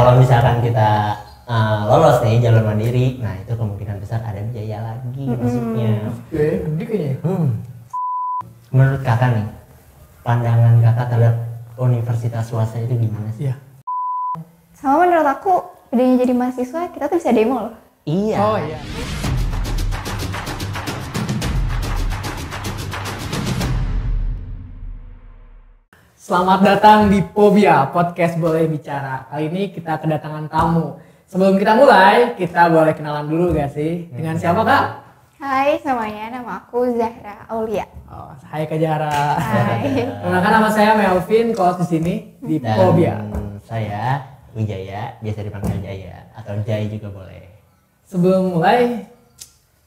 kalau misalkan kita lolos nih jalur mandiri, nah itu kemungkinan besar ada biaya lagi masuknya. Gede kayaknya. Menurut kakak nih, pandangan kakak terhadap universitas swasta itu gimana sih? Iya. Sama menurut aku, bedanya jadi mahasiswa kita tuh bisa demo loh. Iya. Oh iya. Selamat datang di Pobia, podcast boleh bicara. Kali ini kita kedatangan tamu. Sebelum kita mulai, kita boleh kenalan dulu gak sih? Dengan siapa Kak? Hai semuanya, nama aku Zahra Aulia. Oh, hai Kak Jara. Hai. Perkenalkan nama saya Melvin, host di sini di Dan Pobia. saya Wijaya, biasa dipanggil Jaya atau Jai juga boleh. Sebelum mulai,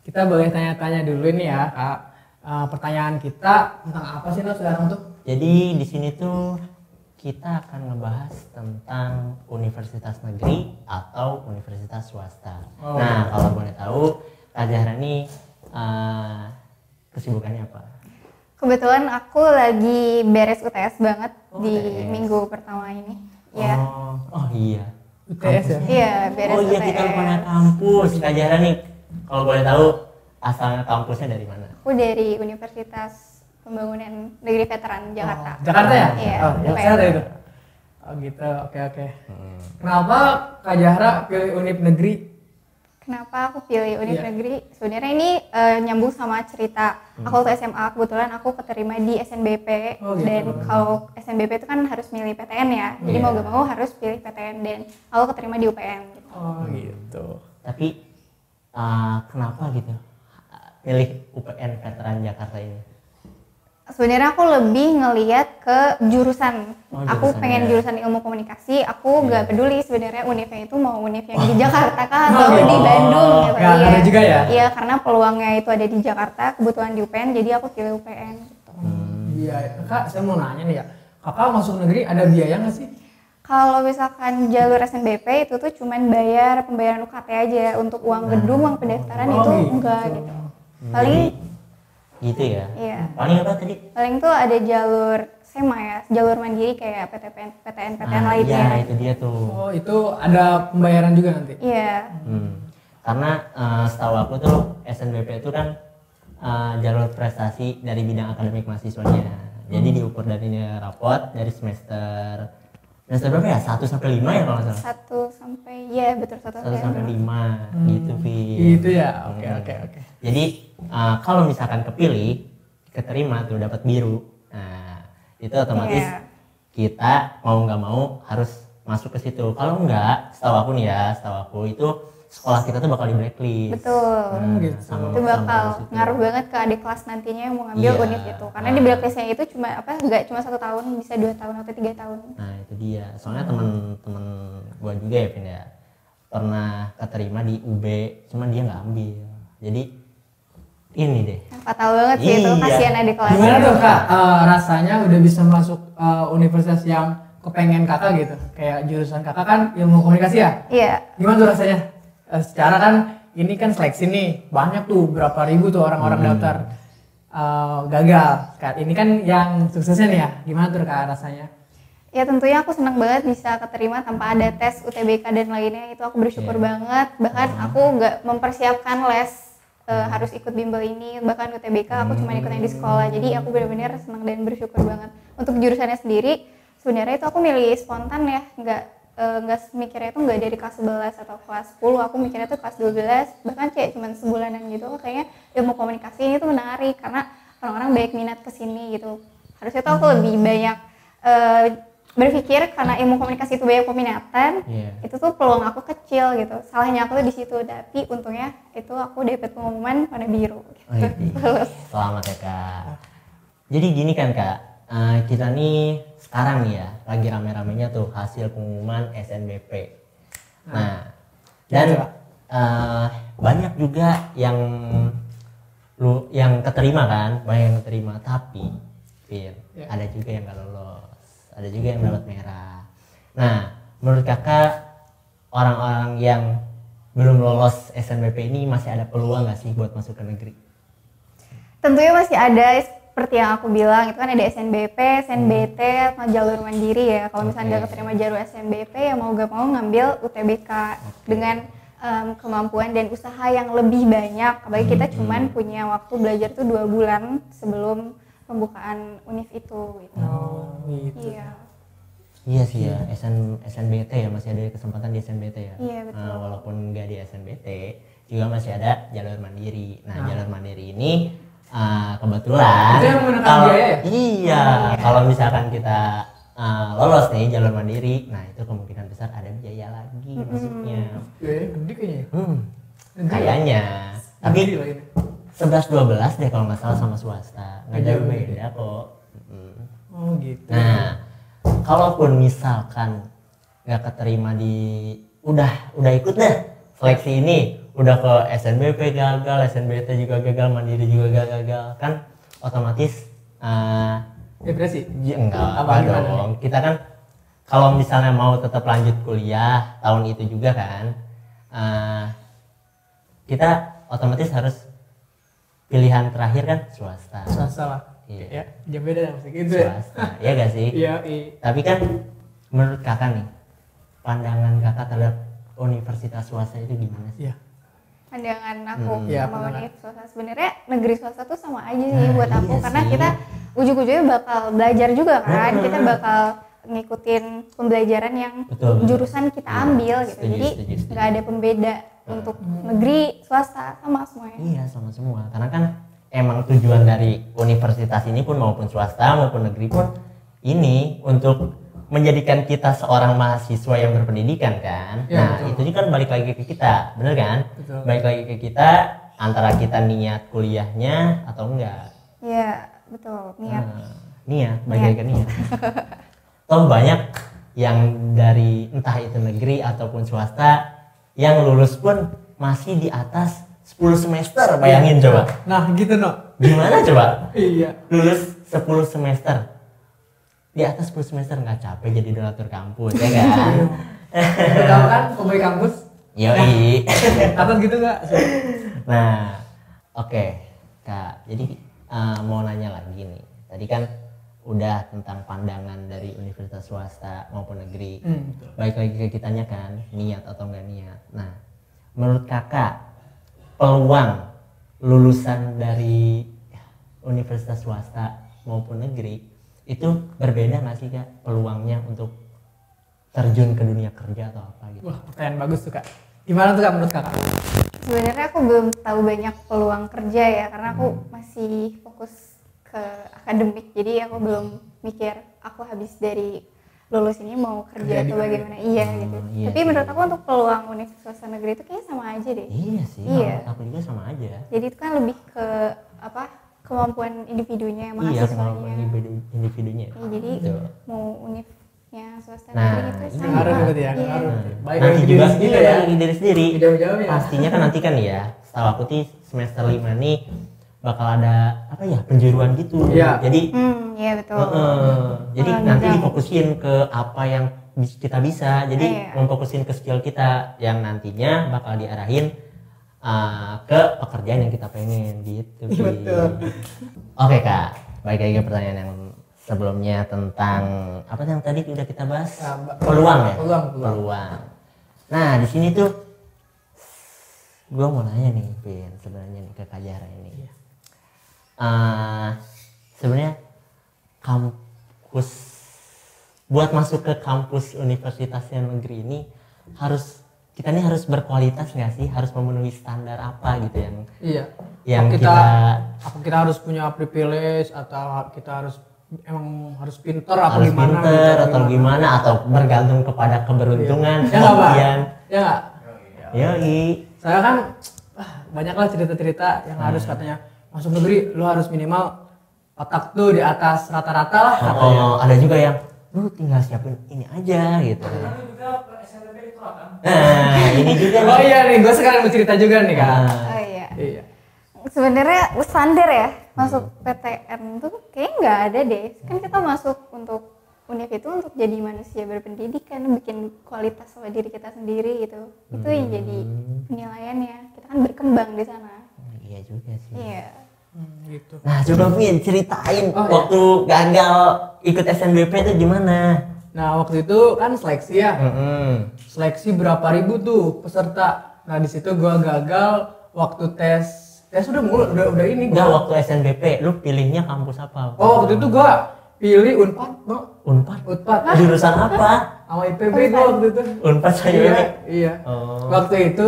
kita boleh tanya-tanya dulu nih ya Kak. Pertanyaan kita tentang apa sih sekarang tuh? Jadi di sini tuh kita akan ngebahas tentang universitas negeri atau universitas swasta. Oh. Nah, kalau boleh tahu, Kak Zahra ini kesibukannya apa? Kebetulan aku lagi beres UTS banget di UTS. minggu pertama ini. Ya. Oh iya. UTS ya? Iya, beres Oh iya, UTS. kita punya kampus. Kak Zahra nih, kalau boleh tahu asalnya kampusnya dari mana? Aku dari Universitas Pembangunan Negeri Veteran Jakarta. Jakarta ya? Iya. Oh, UPN. Jakarta itu. Oh gitu, oke. Kenapa Kak Jahra pilih univ negeri? Kenapa aku pilih univ Iya. negeri? Sebenarnya ini nyambung sama cerita aku waktu SMA. Kebetulan aku keterima di SNBP. Oh, gitu. Dan kalau SNBP itu kan harus milih PTN ya. Jadi Iya. mau gak mau harus pilih PTN dan aku keterima di UPN. Gitu. Oh gitu. Tapi kenapa gitu pilih UPN Veteran Jakarta ini? Sebenarnya aku lebih ngeliat ke jurusan. Oh, Aku jurusannya. pengen jurusan ilmu komunikasi. Aku Iya. nggak peduli sebenarnya univnya itu mau univ yang di Jakarta kah atau gitu. di Bandung gitu. Nggak ada juga ya? Iya, karena peluangnya itu ada di Jakarta, kebetulan di UPN, jadi aku pilih UPN. Gitu. Iya, Kak, saya mau nanya nih ya. Kakak masuk negeri ada biaya nggak sih? Kalau misalkan jalur SNBP itu tuh cuman bayar pembayaran UKT aja, untuk uang gedung, uang pendaftaran Oh, itu gitu. enggak gitu. Paling Gitu ya. iya. Paling apa tadi? Paling tuh ada jalur SEMA ya, jalur mandiri kayak PTN lainnya. Iya, itu dia tuh. Oh, itu ada pembayaran juga nanti? Iya. Karena setahu aku tuh SNBP itu kan jalur prestasi dari bidang akademik mahasiswanya. Jadi diukur dari rapot dari semester berapa ya? 1 sampai 5 ya kalau nggak salah. 1 sampai ya betul 1 1 sampai 5 gitu, Vi. Gitu ya. Oke. Jadi kalau misalkan kepilih, keterima tuh dapat biru. Nah, itu otomatis Iya. kita mau nggak mau harus masuk ke situ. Kalau enggak, setahu aku nih ya, setahu aku itu sekolah kita tuh bakal di blacklist. Betul. Gitu. Itu bakal ngaruh banget ke adik kelas nantinya yang mau ngambil Iya. univ itu. Karena di blacklistnya itu cuma nggak cuma 1 tahun, bisa 2 tahun atau 3 tahun. Nah, itu dia. Soalnya temen-temen gua juga ya, Vin ya, pernah keterima di UB, cuman dia nggak ambil. Jadi ini deh. Fatal banget sih itu, Iya. kasihan adik kelasnya. Gimana tuh Kak, rasanya udah bisa masuk universitas yang kepengen Kakak gitu? Kayak jurusan Kakak kan ilmu komunikasi ya? Iya. Gimana tuh rasanya? Secara kan ini kan seleksi nih, banyak tuh berapa ribu tuh orang-orang daftar gagal. Kak, ini kan yang suksesnya nih ya, gimana tuh Kak rasanya? Ya tentunya aku senang banget bisa keterima tanpa ada tes UTBK dan lainnya, itu aku bersyukur banget. Bahkan aku nggak mempersiapkan les harus ikut bimbel ini, bahkan UTBK aku cuma ikut yang di sekolah. Jadi aku benar-benar senang dan bersyukur banget. Untuk jurusannya sendiri sebenarnya itu aku milih spontan ya, nggak mikirnya itu nggak dari kelas 11 atau kelas 10, aku mikirnya tuh kelas 12, bahkan kayak cuma sebulanan gitu. Kayaknya ilmu komunikasi ini tuh menarik karena orang-orang banyak minat kesini gitu. Harusnya tuh aku lebih banyak berpikir karena ilmu komunikasi itu banyak peminatan, itu tuh peluang aku kecil gitu. Salahnya aku tuh di situ, tapi untungnya itu aku dapat pengumuman warna biru. Gitu. Selamat ya Kak. Jadi gini kan Kak, kita nih sekarang nih ya lagi rame-ramenya tuh hasil pengumuman SNBP. Nah, dan banyak juga yang keterima kan, banyak yang keterima, tapi ada juga yang nggak lolos. Ada juga yang dapat merah. Nah, menurut Kakak orang-orang yang belum lolos SNBP ini masih ada peluang nggak sih buat masuk ke negeri? Tentunya masih ada, seperti yang aku bilang itu kan ada SNBP, SNBT, sama jalur mandiri ya. Kalau misalnya nggak keterima jalur SNBP ya mau gak mau ngambil UTBK dengan kemampuan dan usaha yang lebih banyak. Apalagi kita cuman punya waktu belajar tuh 2 bulan sebelum pembukaan univ itu gitu. Oh, gitu. Iya. Iya sih ya, SNBT ya, masih ada kesempatan di SNBT ya. Iya, betul. Walaupun nggak di SNBT juga masih ada jalur mandiri. Nah, jalur mandiri ini kebetulan Itu yang menggunakan kalau- biaya ya? Iya, kalau misalkan kita lolos nih jalur mandiri, nah itu kemungkinan besar ada biaya lagi masuknya. Gede kayaknya. Kayaknya. Tapi Gede lah ini. 11-12 deh kalau nggak salah sama swasta, nggak jauh beda kok. Oh gitu. Nah, kalaupun misalkan nggak keterima di udah ikut deh seleksi ini, udah ke SNBP gagal, SNBT juga gagal, mandiri juga gagal, kan otomatis Depresi. enggak Apa apa gimana dong. Kita kan kalau misalnya mau tetap lanjut kuliah tahun itu juga kan, kita otomatis harus pilihan terakhir kan swasta. Swasta lah. Iya. Ya, jam beda lah gitu ya. Swasta, ya gak sih? Iya, Tapi kan menurut kakak nih, pandangan kakak terhadap universitas swasta itu gimana sih? Iya. Pandangan aku Iya, sama pandangan. univ swasta sebenarnya negeri swasta tuh sama aja sih buat iya aku karena sih. kita ujung-ujungnya bakal belajar juga kan, kita bakal ngikutin pembelajaran yang Betul. jurusan kita ambil gitu. Setuju, Jadi setuju. nggak ada pembeda untuk negeri swasta sama semuanya. Iya sama semua, karena kan emang tujuan dari universitas ini pun maupun swasta maupun negeri pun ini untuk menjadikan kita seorang mahasiswa yang berpendidikan kan. Ya, Nah betul. itu kan balik lagi ke kita, bener kan? Betul. Balik lagi ke kita antara kita niat kuliahnya atau enggak. Iya, betul. Niat. Niat, balik lagi ke niat. Toh banyak yang dari entah itu negeri ataupun swasta yang lulus pun masih di atas 10 semester, bayangin coba. Nah, gitu no. Gimana coba? Iya. Lulus 10 semester. Di atas 10 semester nggak capek jadi donatur kampus, ya kan? Tahu kan pegawai kampus? Yoi. Atas gitu nggak? Nah, oke, Kak. Jadi mau nanya lagi nih. Tadi kan udah tentang pandangan dari universitas swasta maupun negeri. Betul. Baik lagi ke kitanya kan, niat atau enggak niat. Nah, menurut kakak, peluang lulusan dari universitas swasta maupun negeri itu berbeda nggak sih kak peluangnya untuk terjun ke dunia kerja atau apa gitu? Wah, pertanyaan bagus tuh kak. Gimana tuh kak menurut kakak? Sebenarnya aku belum tahu banyak peluang kerja ya karena aku masih fokus ke akademik. Jadi aku belum mikir aku habis dari lulus ini mau kerja Kerja di atau mana? bagaimana. Iya gitu. iya Tapi sih. menurut aku untuk peluang universitas negeri itu kayaknya sama aja deh. Iya sih, Iya. menurut aku juga sama aja. Jadi itu kan lebih ke apa kemampuan individunya, Iya, mahasiswanya. kemampuan individunya. Iya, jadi Betul. mau univnya swasta Nah, negeri itu ini sama. Ngaruh berarti ya, Iya. ngaruh. Baik Nanti lagi juga diri sendiri iya, ya. lagi diri sendiri. Jauh-jauh ya. Pastinya kan nanti kan ya, setahu aku tuh semester 5 nih bakal ada apa ya penjuruan gitu. Iya. Jadi Iya betul. jadi Oh, nanti gitu. difokusin ke apa yang kita bisa. Jadi Iya. memfokusin ke skill kita yang nantinya bakal diarahin ke pekerjaan yang kita pengen gitu. Iya, betul. Oke kak, balik lagi ke pertanyaan yang sebelumnya tentang apa yang tadi udah kita bahas peluang ya. Peluang. Nah di sini tuh gue mau nanya nih, Pin, sebenarnya nih ke Kak Zahra ini. Sebenarnya kampus buat masuk ke kampus universitas yang negeri ini kita nih harus berkualitas nggak sih? Harus memenuhi standar apa gitu yang Apa kita harus punya privilege atau kita harus emang harus pinter apa harus gimana? pinter gitu, atau gimana atau bergantung kepada keberuntungan Ya nggak, Pak? kemudian Ya nggak? yoi Saya kan banyaklah cerita-cerita yang harus katanya masuk negeri lu harus minimal otak tuh di atas rata-rata lah katanya. oh, ada juga yang lu tinggal siapin ini aja gitu. Nah ini juga Oh iya nih, gue sekarang mau cerita juga nih kak. Oh iya. Iya. Sebenarnya standar ya masuk PTN tuh kayaknya nggak ada deh. Kan kita masuk untuk univ itu untuk jadi manusia berpendidikan, bikin kualitas sama diri kita sendiri gitu. Itu yang jadi penilaiannya. Kita kan berkembang di sana. Iya juga sih. Iya. Gitu. Nah, coba Vin ceritain Oh, waktu gagal ikut SNBP itu gimana? Nah waktu itu kan seleksi ya, seleksi berapa ribu tuh peserta. Nah di situ gua gagal waktu tes udah ini Enggak, gua. waktu SNBP lu pilihnya kampus apa? Oh waktu itu gua pilih Unpad, no? Unpad. Unpad. Jurusan apa? Sama IPB gua waktu itu. Unpad saya. Iya, iya. Oh. Waktu itu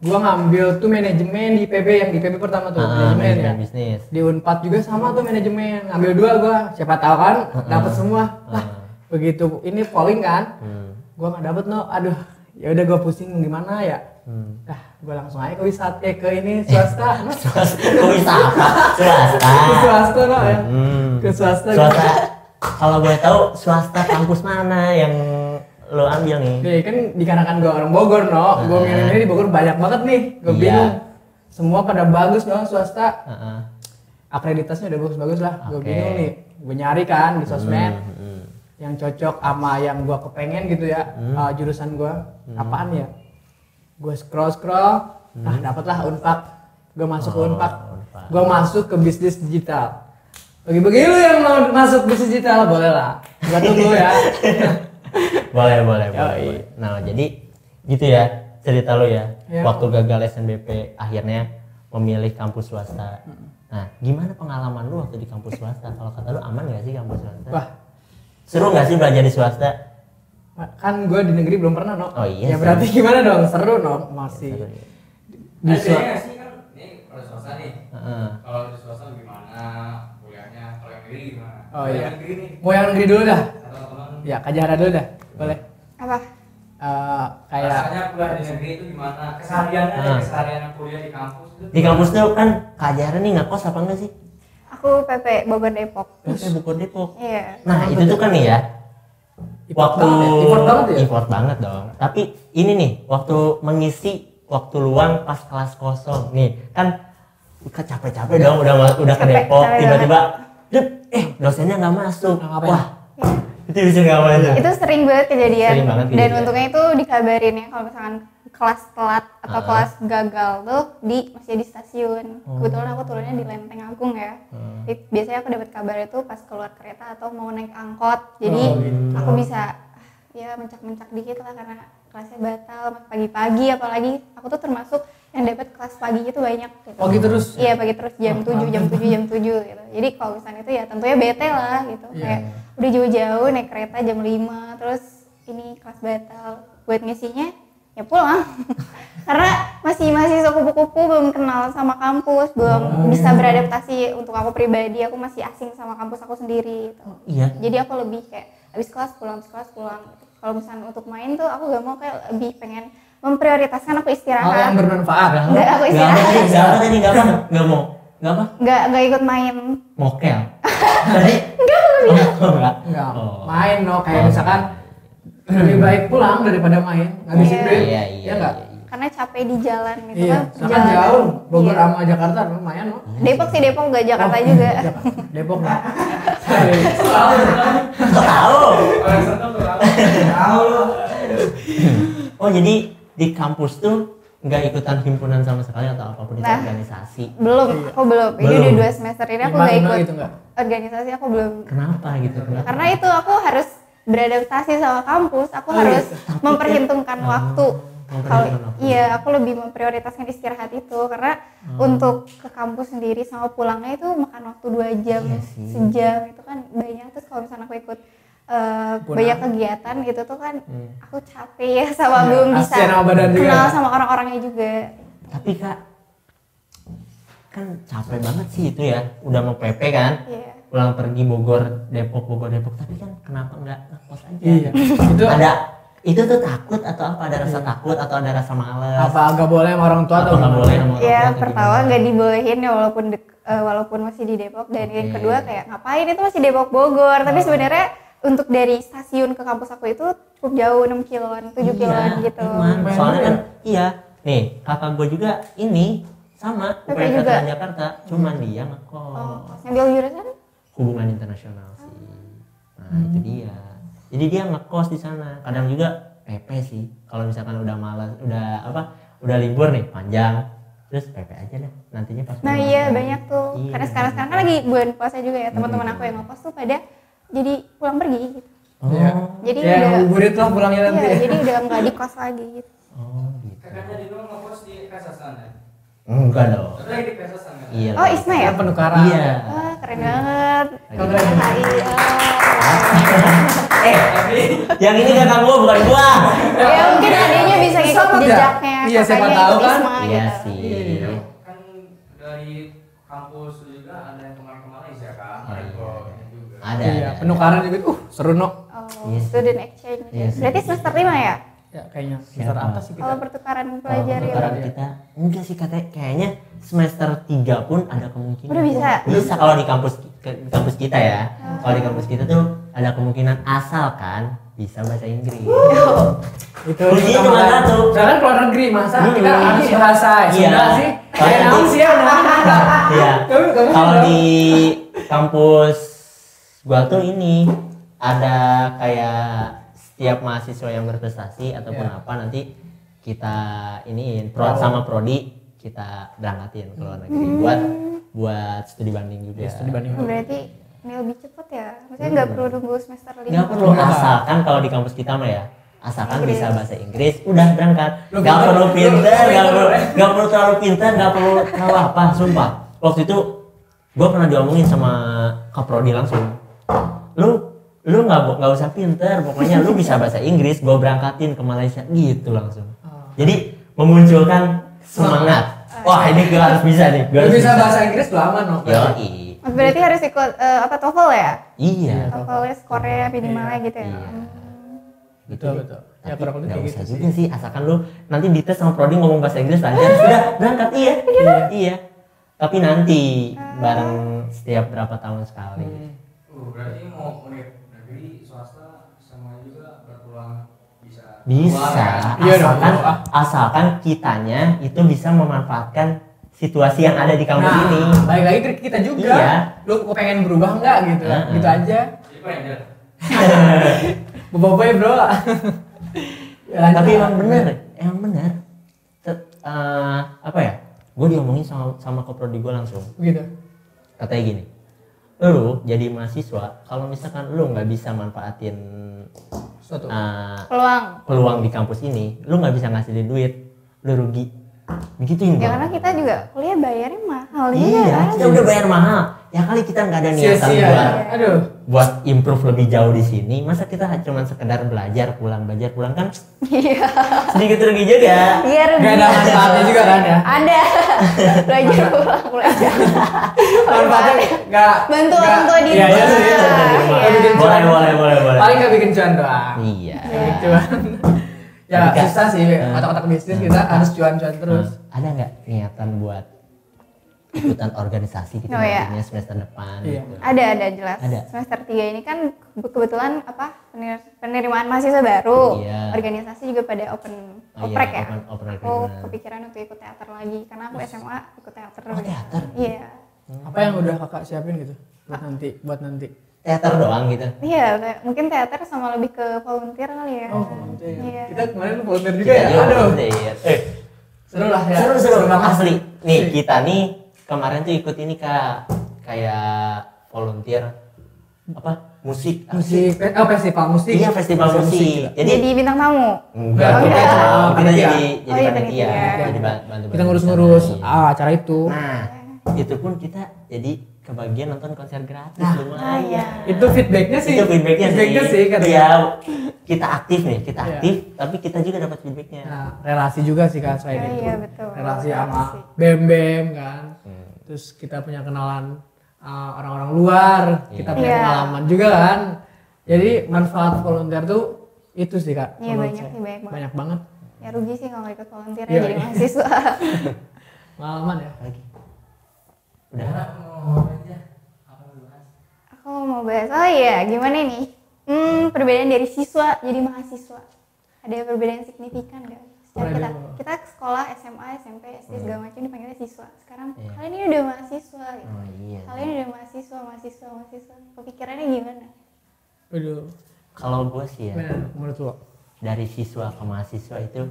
gua ngambil tuh manajemen di IPB, yang di IPB pertama tuh manajemen ya. Manajemen bisnis. Di Unpad juga sama tuh manajemen, ngambil 2 gua, siapa tahu kan dapat semua. Lah, begitu ini polling kan, gua nggak dapet no, aduh, ya udah gua pusing gimana ya. Dah, gua langsung aja ke wisata, ke ini swasta, no? Kok bisa apa? Swasta. Ke swasta no ya, ke swasta. Swasta. Kalau boleh tahu swasta kampus mana yang lo ambil nih? Nih kan dikarenakan gua orang Bogor no, gua milih di Bogor banyak banget nih, gua Iya. bingung. Semua pada bagus no swasta. Heeh. Akreditasnya udah bagus-bagus lah, gue Oke. bingung nih, gue nyari kan di sosmed yang cocok sama yang gue kepengen gitu ya, jurusan gue apaan ya, gue scroll nah dapatlah Unpad, gue masuk ke Unpad, Unpad. gue masuk ke bisnis digital. Bagi-bagi lu yang mau masuk bisnis digital boleh lah, gue tunggu ya. boleh. Nah, jadi gitu ya cerita lo ya. Ya. Waktu gagal SNBP akhirnya memilih kampus swasta. Nah, gimana pengalaman lu waktu di kampus swasta? Kalau kata lu aman gak sih kampus swasta? Wah, Seru gak sih belajar di swasta? kan gue di negeri belum pernah no. Oh iya Ya sih. berarti gimana dong, seru no, masih. Seru ya. Di Ada nggak sih kan ini kalau swasta nih. Heeh. Kalau di swasta gimana kuliahnya? Kalau yang negeri gimana? Oh Kalau iya. yang negeri nih. Mau yang negeri dulu dah, Atau teman ya Kak Jahra dulu dah, boleh. Apa? Kayak rasanya kuliah di negeri itu gimana? Kesehariannya Ah. kesehariannya kuliah di kampus itu. Di kampus tuh kan Kak Jara nih ngekos apa enggak sih? Aku PP Bogor Depok. Bogor Depok. Iya. Nah, itu tuh kan nih ya. Effort Waktu banget ya? effort banget dong. Tapi ini nih, waktu mengisi waktu luang pas kelas kosong nih, kan capek-capek dong udah ke Capek, Depok, capek tiba-tiba dosennya nggak masuk. Ngapain? Wah, itu bisa ngapain tuh? Itu sering banget kejadian. Sering banget Dan kejadian. untungnya itu dikabarin ya kalau misalkan kelas telat atau kelas gagal tuh masih di stasiun. Kebetulan aku turunnya di Lenteng Agung ya. Jadi, biasanya aku dapat kabar itu pas keluar kereta atau mau naik angkot. Jadi aku bisa ya mencak-mencak dikit lah karena kelasnya batal pagi-pagi, apalagi aku tuh termasuk yang dapat kelas pagi itu banyak gitu. pagi terus. Iya pagi terus jam 7 jam 7 gitu. Jadi kalau misalnya itu ya tentunya bete lah gitu. Iya. Kayak udah jauh-jauh naik kereta jam 5 terus ini kelas batal. Buat ngisinya ya pulang. Karena masih kupu-kupu, belum kenal sama kampus, belum bisa beradaptasi. Untuk aku pribadi aku masih asing sama kampus aku sendiri gitu. Iya. Jadi aku lebih kayak habis kelas pulang gitu. Kalau misalnya untuk main tuh aku gak mau, kayak lebih pengen memprioritaskan aku Hal yang istirahat. bermanfaat ya. Enggak, aku Nggak apa istirahat. tadi? Nggak apa tadi? Nggak mau? Nggak apa? Nggak ikut main. Mokel. Tadi? Enggak. Enggak. Oh. Main no, kayak misalkan lebih baik pulang daripada main, ngabisin Iya. duit. Iya. Ya enggak? Karena capek di jalan gitu Iya, kan. soalnya kan jauh. Bogor Iya. sama Jakarta lumayan no. Depok sih, Depok nggak Jakarta Oh, juga. Depok no. Kok tahu? Orang sana tuh tahu lu. Oh, jadi di kampus tuh nggak ikutan himpunan sama sekali atau apapun itu Nah. organisasi? Belum, aku belum. Ini Belum. udah 2 semester ini aku Gimana nggak ikut gitu nggak? organisasi, aku belum. Kenapa gitu? Kenapa? Karena itu aku harus beradaptasi sama kampus, aku Oh, harus iya. memperhitungkan waktu. Kalau memperhitungkan waktu. iya, aku lebih memprioritaskan istirahat itu karena untuk ke kampus sendiri sama pulangnya itu makan waktu 2 jam, Iya sih. sejam itu kan banyak. Terus kalau misalnya aku ikut banyak kegiatan gitu tuh kan aku capek ya sama Iya, belum bisa kasihan sama badan juga. kenal sama orang-orangnya juga. Tapi Kak, kan capek banget sih itu ya. Udah mau PP kan? Iya. Pulang pergi Bogor Depok. Tapi kan kenapa nggak ngekos aja? Iya. Itu Itu tuh takut atau apa? Ada rasa takut atau ada rasa males? apa agak boleh sama orang tua Apa atau nggak gimana? boleh sama orang tua Ya atau pertama gimana? nggak dibolehin ya walaupun masih di Depok, dan yang Oke. kedua kayak ngapain itu masih Depok Bogor, tapi sebenarnya untuk dari stasiun ke kampus aku itu cukup jauh, 6 kiloan 7 kiloan gitu. Emang. Lumayan Soalnya juga kan iya nih kakak gue juga ini sama PP UPN juga? Veteran Jakarta, cuman dia Oh, ngekos ngambil jurusan? hubungan internasional sih. Nah itu dia. Jadi dia ngekos di sana. Kadang juga PP sih. Kalau misalkan udah malas, udah libur nih panjang, terus PP aja dah nantinya pas Nah pulang. iya banyak tuh. Iya, Karena sekarang kan lagi bulan puasa juga ya. Teman-teman aku yang ngekos tuh pada jadi pulang pergi gitu. Oh, Iya. Jadi Ya udah ngabuburit lah pulangnya nanti. iya, jadi udah nggak di kos lagi gitu. oh gitu. Kakaknya Dino ngekos di Kasasan ya? Enggak dong. Tapi lagi di Kasasan kan? Iya. Oh Isma ya? Penukaran. Iya. Wah keren banget. Keren. Yang ini kakak gua bukan gua. Ya mungkin adanya bisa ikut Sama nggak? jejaknya. Iya, siapa kakaknya tahu ikut kan? Isma Iya gitu. sih. Iya. Kan dari kampus juga ada yang kemarin-kemarin sih ya kan? Oh, Ada iya. proyeknya juga. Ada. Iya, ada. penukaran juga. Seru no. Oh, Iya sih. student exchange. Iya sih. Berarti semester 5 ya? Ya kayaknya semester Siapa? apa sih kita? Kalau pertukaran Kalau pelajar pertukaran ya. kita enggak sih kayaknya semester 3 pun ada kemungkinan. Udah bisa? Bisa kalau di kampus kita ya. Kalau di kampus kita tuh ada kemungkinan asalkan bisa bahasa Inggris. Itu Kuncinya cuma satu. Jangan keluar negeri masa kita harus bahasa Iya. Sunda sih. Kalau Kayak di- naon sih ya? Iya. Kamu Kalau di kampus gua tuh ini ada kayak setiap mahasiswa yang berprestasi ataupun Iya. apa nanti kita iniin sama prodi kita berangkatin ke luar negeri buat studi banding juga. Ya, studi banding. Oh, berarti ini lebih cepet ya? Maksudnya nggak perlu nunggu semester 5? Nggak perlu asalkan kalau di kampus kita mah ya asalkan Inggris. bisa bahasa Inggris udah berangkat. Lu Nggak pinter, perlu lu pinter, pinter, nggak perlu terlalu pinter, nggak perlu tahu apa, sumpah. Waktu itu gua pernah diomongin sama kaprodi langsung. Lu nggak usah pinter, pokoknya lu bisa bahasa Inggris, gua berangkatin ke Malaysia gitu langsung. Jadi memunculkan semangat. Wah ini gua harus bisa nih. Gua Lu harus bisa bahasa Inggris lu aman no. Yoi. Berarti harus ikut apa TOEFL ya? Iya. TOEFL Korea minimalnya gitu ya? Iya. Betul betul. Ya kurang lebih Nggak kayak usah gitu juga sih, asalkan lu nanti dites sama prodi ngomong bahasa Inggris lancar, sudah berangkat iya. Tapi nanti bareng setiap berapa tahun sekali. Berarti mau univ negeri swasta sama juga berpeluang bisa. Bisa, keluar, kan? Iya dong. asalkan kitanya itu bisa memanfaatkan situasi yang ada di kampus Nah, ini. balik lagi ke kita juga. Iya. Lu pengen berubah enggak gitu? Gitu aja. Jadi pengen Boboiboy bro. Ya, lanjut. Tapi emang bener. Apa ya? Gue diomongin sama keprodi gue langsung. Gitu. Katanya gini, lu jadi mahasiswa kalau misalkan lu nggak bisa manfaatin Suatu. peluang di kampus ini, lu nggak bisa ngasilin duit, lu rugi. Begituin Ya gua. karena kita juga kuliah bayarnya mahal juga Iya, kan? kita udah bayar mahal. Ya kali kita nggak ada niatan Sia-sia. buat Aduh. buat improve lebih jauh di sini. Masa kita cuma sekedar belajar pulang kan Iya. sedikit rugi juga. Iya rugi. Gak ada manfaatnya juga kan ya? Ada. Belajar pulang belajar. Manfaatnya gak Bantu orang tua di Iya, rumah. iya, iya. Iya. Gak bikin cuan. Boleh. Paling gak bikin cuan doang. Iya. Bikin cuan. Ya Tapi kan- susah sih, otak-otak bisnis kita harus cuan-cuan terus. Ada nggak niatan buat ikutan organisasi gitu Oh, iya. nantinya semester depan? Iya. Gitu. Ada jelas. Ada. Semester 3 ini kan kebetulan penerimaan mahasiswa baru. Iya. Organisasi juga pada Oh, oprek iya, ya. open Aku recruitment. kepikiran untuk ikut teater lagi karena aku SMA ikut teater. Oh, teater? Iya. Apa yang udah kakak siapin gitu buat nanti? Teater doang gitu. Iya, mungkin teater sama lebih ke volunteer kali ya. Oh, volunteer. Iya. Kita kemarin volunteer juga Kita ya. juga Aduh. volunteer. Seru lah ya. Seru banget. asli. Nih kita nih kemarin tuh ikut ini Kak, kayak volunteer apa musik Festival musik. Iya festival musik. Jadi bintang tamu. enggak Oh, kita enggak. cuma kita Panitia. jadi Oh, iya, panitia, panitia. jadi bantu Kita ngurus-ngurus acara itu. Nah itu pun kita jadi kebagian nonton konser gratis Nah, lumayan. iya. Itu feedbacknya sih. Itu feedbacknya sih. katanya. Iya, kita aktif nih, kita Iya. aktif, tapi kita juga dapat feedbacknya. Nah, relasi juga sih Kak selain Oh, itu. iya, betul. Relasi Relasi. sama BEM kan. Terus kita punya kenalan orang-orang luar, kita punya Iya. pengalaman juga kan. Jadi manfaat volunteer tuh itu sih Kak. Iya, menurut banyak saya. sih, banyak banget. Banyak banget Ya rugi sih kalau nggak ikut volunteer Iya, jadi iya. mahasiswa. pengalaman ya. Lagi. Udah. Aku mau bahas, oh iya gimana nih? Perbedaan dari siswa jadi mahasiswa. Ada perbedaan signifikan nggak? Sejak kita Waduh. kita sekolah SMA, SMP, SD segala macam dipanggilnya siswa. Sekarang Iya. kalian ini udah mahasiswa gitu. Oh iya. Kalian udah mahasiswa. Kepikirannya gimana? Aduh. Kalau gue sih ya Gimana menurut lo? dari siswa ke mahasiswa itu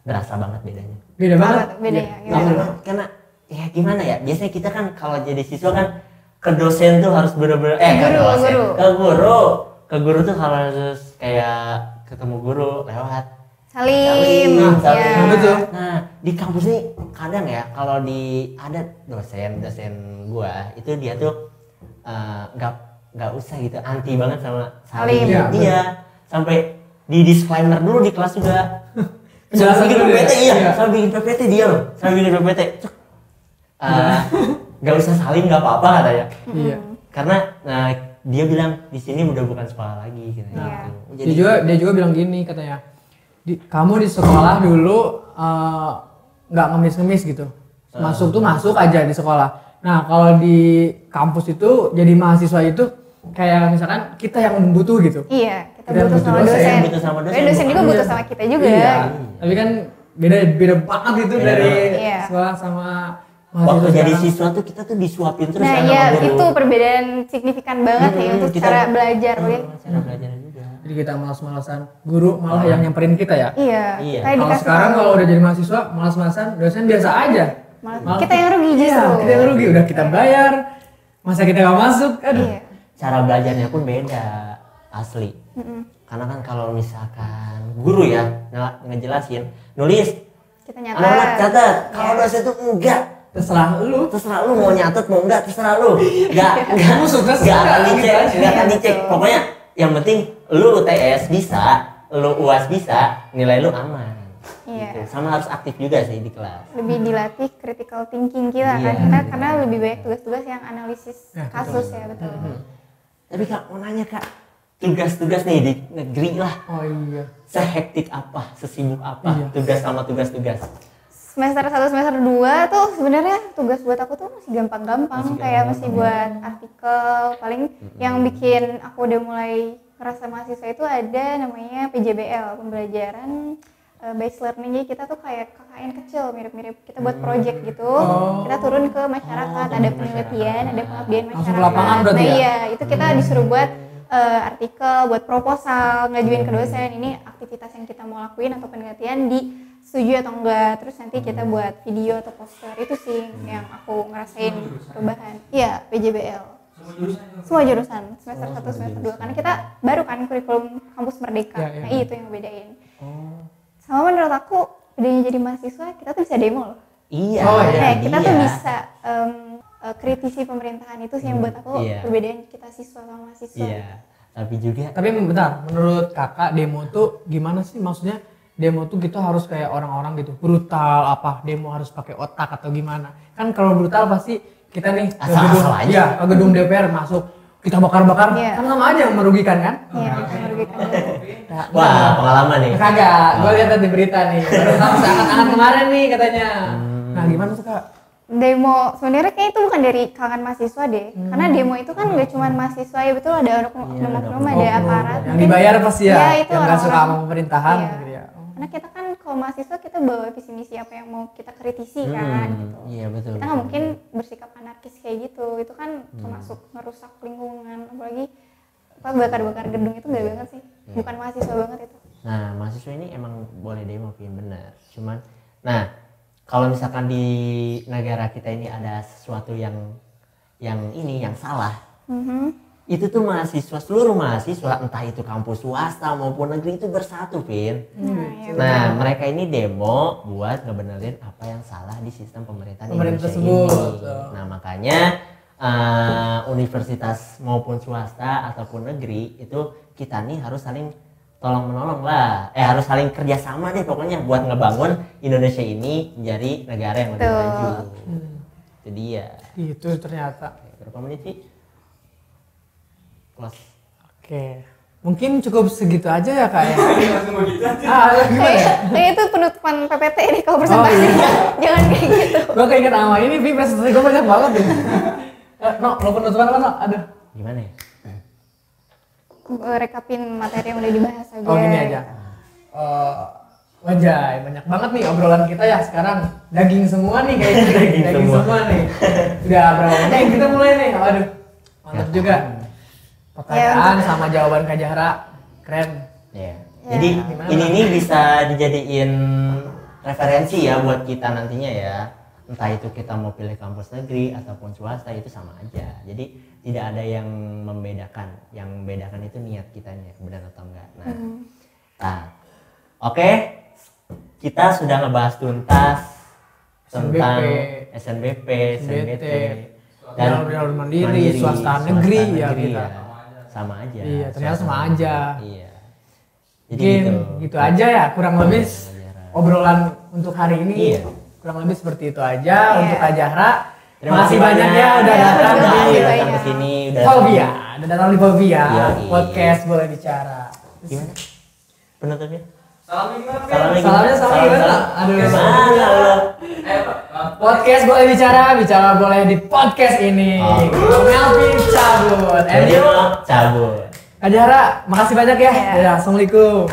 berasa banget bedanya. Beda banget. Apa tuh bedanya? Iya. Gimana? Karena ya gimana ya, biasanya kita kan kalau jadi siswa kan ke dosen tuh harus bener-bener ke guru tuh harus kayak ketemu guru lewat Salim. salim. Ya. Betul. Nah di kampus ini kadang ya kalau ada dosen gua itu dia tuh nggak usah gitu, anti banget sama Salim. Iya, Iya, dia sampai di disclaimer dulu di kelas juga. Penjelasan Sampai bikin dulu ya? PPT, iya, Iya. sampai bikin PPT dia loh, sampai bikin PPT. Nggak usah saling, nggak apa-apa katanya. Iya. Karena dia bilang di sini udah bukan sekolah lagi gitu. Iya. Dia juga bilang gini katanya. Kamu di sekolah dulu nggak ngemis-ngemis gitu. Masuk tuh masuk aja di sekolah. Nah, kalau di kampus itu jadi mahasiswa itu kayak misalkan kita yang butuh gitu. Iya, kita Kita butuh sama butuh dosen. dosen. Butuh sama dosen. Tapi dosen juga Iya. butuh sama kita juga. Iya. Tapi kan beda banget itu Beda dari banget. Iya. sekolah sama waktu mahasiswa jadi sekarang. siswa tuh kita tuh disuapin terus Nah, kan iya sama guru. itu perbedaan signifikan banget ya untuk Kita- cara belajar ya. Cara belajarnya juga. Jadi kita malas-malasan, guru malah yang nyamperin kita ya. Iya. Iya. Kayak Kalau dikasih sekarang tahu. kalau udah jadi mahasiswa, malas-malasan, dosen biasa aja. Malah kita yang rugi justru. Iya, kita yang rugi, udah kita bayar, masa kita nggak masuk, aduh. Iya. Cara belajarnya pun beda asli. Karena kan kalau misalkan guru ya ngejelasin, nulis, Kita anak-anak nyata. catat. Kalau dosen tuh enggak, Terserah lu. terserah lu mau nyatet mau enggak, terserah lu. Kamu sukses Enggak akan enggak, dicek, gitu aja. enggak akan Iya, dicek. betul. Pokoknya yang penting lu UTS bisa, lu UAS bisa, nilai lu aman. Iya. Gitu. Sama harus aktif juga sih di kelas. Lebih dilatih critical thinking kita kan. Iya. Kita karena lebih banyak tugas-tugas yang analisis Ya, kasus ya betul. Tapi Kak, mau nanya Kak, tugas-tugas nih di negeri lah, Oh iya. sehektik apa, sesibuk apa, Iya. tugas sama tugas-tugas. Semester 1 semester 2 tuh sebenarnya tugas buat aku tuh masih gampang-gampang, Masih kayak gampang-gampang. masih buat artikel. Paling yang bikin aku udah mulai ngerasa mahasiswa itu ada namanya PJBL, pembelajaran based learning. Jadi kita tuh kayak KKN kecil, mirip-mirip kita buat project gitu. Kita turun ke masyarakat, ada penelitian, ada pengabdian Langsung ke masyarakat. lapangan berarti Nah ya? iya, itu kita disuruh buat artikel, buat proposal, ngajuin ke dosen ini aktivitas yang kita mau lakuin atau penelitian disetujui atau enggak. Terus nanti kita buat video atau poster. Itu sih yang aku ngerasain perubahan. Iya, PJBL. Semua jurusan semester 1 semester 2 karena kita baru kan kurikulum kampus Merdeka. Ya, ya. Nah, itu yang ngebedain. Sama menurut aku bedanya jadi mahasiswa kita tuh bisa demo loh. Iya. Oh, iya. Kayak kita tuh iya. bisa kritisi pemerintahan itu sih yang buat aku Iya. perbedaan kita siswa sama mahasiswa. Iya. Tapi juga Tapi bentar, menurut kakak demo tuh gimana sih? Maksudnya demo tuh kita harus kayak orang-orang gitu, brutal apa? Demo harus pakai otak atau gimana? Kan kalau brutal pasti kita nih ke Asal-asal gedung, aja. iya, ke gedung DPR masuk, kita bakar-bakar, Iya. kan sama aja merugikan kan? Iya, merugikan juga. Nah, wah, pengalaman nih. kagak, gue lihat di berita nih, baru tahu seakan-akan kemarin nih katanya. Nah gimana tuh kak? Demo sebenarnya kayak itu bukan dari kalangan mahasiswa deh, karena demo itu kan gak cuma mahasiswa ya betul, ada oknum-oknum, ada aparat. Yang Mungkin- dibayar pasti ya, Iya, itu yang nggak suka orang-orang. sama pemerintahan Iya. gitu ya. Karena kita kan kalau mahasiswa kita bawa visi misi apa yang mau kita kritisi kan gitu. Iya betul. Kita nggak mungkin bersikap anarkis kayak gitu, itu kan termasuk merusak lingkungan, apalagi apa bakar-bakar gedung itu nggak banget sih, bukan mahasiswa banget itu. Nah, mahasiswa ini emang boleh demo, Pin, bener. Cuman, nah, kalau misalkan di negara kita ini ada sesuatu yang salah, itu tuh mahasiswa, seluruh mahasiswa, entah itu kampus swasta maupun negeri itu bersatu, Pin. Nah, ya Nah, mereka ini demo buat ngebenerin apa yang salah di sistem pemerintahan Pemerintah Indonesia tersebut. ini. Nah, makanya universitas maupun swasta ataupun negeri itu kita nih harus saling tolong menolong lah, harus saling kerjasama deh pokoknya buat ngebangun Indonesia ini menjadi negara yang lebih Betul. maju. Itu dia. Itu ternyata. Berapa menit sih? Close. Oke, mungkin cukup segitu aja ya kak ya. Langsung begitu aja. Gimana ya? kayak itu penutupan PPT deh kalau presentasi. Oh, iya. Jangan kayak gitu. Gue keinget sama ini, Vi, presentasi gue banyak banget nih. No, lo penutupan apa no? Aduh. Gimana ya? Rekapin materi yang udah dibahas aja. Oh gini aja. Wajay, banyak banget nih obrolan kita ya sekarang. Daging semua nih kayaknya. Daging semua. nih. Udah berapa menit kita mulai nih. Aduh, mantap juga. Pertanyaan sama jawaban Kak Jahra, keren. Ya. Ya. Jadi Gimana? ini nih bisa dijadiin referensi ya buat kita nantinya ya. Entah itu kita mau pilih kampus negeri ataupun swasta itu sama aja. Jadi tidak ada yang membedakan. Yang membedakan itu niat kitanya, benar atau enggak. Nah, oke. Kita sudah ngebahas tuntas tentang SNBP, SNBT, dan jalur mandiri, swasta negeri ya kita. Sama aja. Iya, ternyata sama aja. Iya. Jadi Mungkin gitu aja ya, kurang lebih obrolan untuk hari ini. Iya. Kurang lebih seperti itu aja untuk Kak Zahra. Terima kasih banyak ya udah datang di datang ke sini, udah Fobia. Udah datang di Fobia. Iya. Podcast boleh bicara. Gimana? Penutupnya? Salamnya gimana? Aduh. Gimana lo? Podcast boleh bicara boleh di podcast ini. Melvin cabut. Jadi mau cabut. Kak Zahra, makasih banyak ya. Ya, assalamualaikum.